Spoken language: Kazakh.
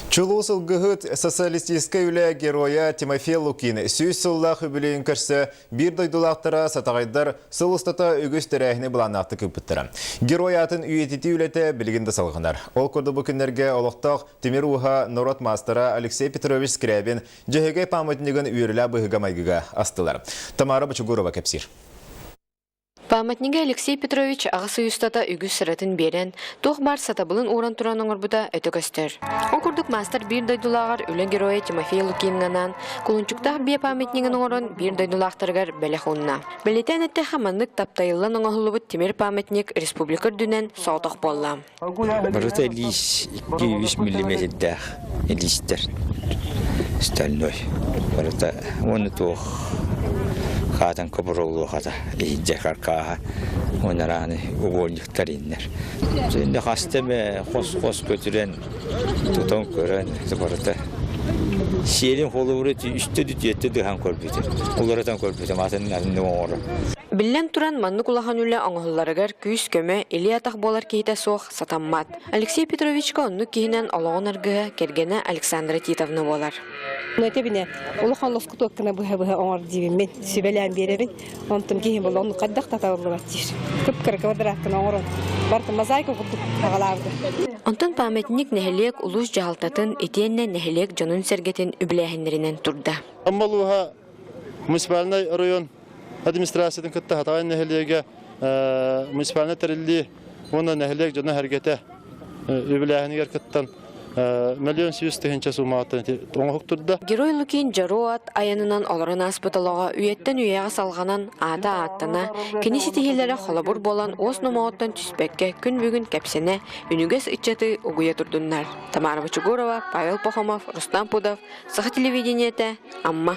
Чулусыл гыгыт социалистической үлі героя Тимофей Лукин сүйіз сыллақ үбілейін көрсе бір дойдулақтыра сатағайдар сылыстата үгіз тәрәхіне бұланақты көпіттірі. Герой атын үйететі үлеті білгінді салғынар. Ол көрді бүкіндерге олықтақ Темир Уха Норот мастера Алексей Петрович Скрябин жөйге памытнігін үйірілі бұғыға майгыға астылар. Тамара Бачугурова кәпсір. Памятниге Алексей Петрович ағысы үстата үгіз сыратын берен, тоқ бар сатабылын оран тұранын ұрбыда өті көстер. Окурдық мастер бір дойдулағар үлі героя Тимофей Лукиннанан, күлінчуктақ бе памятнигінің орын бір дойдулақтырғар бәлі қонына. Бәлетен әтті қаманлық таптайылан оңғылыбыт Темир памятник республикар дүнен соғдық болла. Барыта лис 200 миллиметрдәх листер стальной. Барыта оны тоқ Хатан кобролу хата иҗекарка онараны угольниктариннер. Сенде хастеме хос көтүрен тутон көрөн забарата. Шерин холуры үстө дүтетти хан көрбүтөр. Улардан көрбүтөр атын аны оңор. Биллен туран манны кулахан үле оңғыларыгар күйіс көмі или атақ болар кейті соқ сатаммат. Алексей Петровичка онны кейінен олағын аргыға кергені Александра Титовны болар. Нөте бине улахан лоскут оққына бұға оңар дейбін мен сөбелән беребін. Онтым кейін бұл оны қаддақ татавылы бәттір. Күп кіргі вадыраққына оңырын. Барты мозаика құлдық тағаларды. Онтын памятник нәхілек улус жағалтатын етенне нәхілек жонын сәргетін үбіләхіндерінен тұрда. Аммалуға муниципальный район администрациядан кытта хатаган нәһилеге муниципальный терилли оны нәһилек жана хәрәкәте үбеләһенегер кыттан миллион 700 тыгынча сумматын оңгык турда. Герой Лукин жаруат аянынан оларын аспыталыға үйеттен үйеға салғанан ата аттана кенесі тегелері холобур болан ос номауттан түспекке күн бүгін кәпсене үнігес итчаты угуя турдуннар. Тамара Бачугурова, Павел Пахомов, Рустам Пудов, Саха телевидениете, Амма.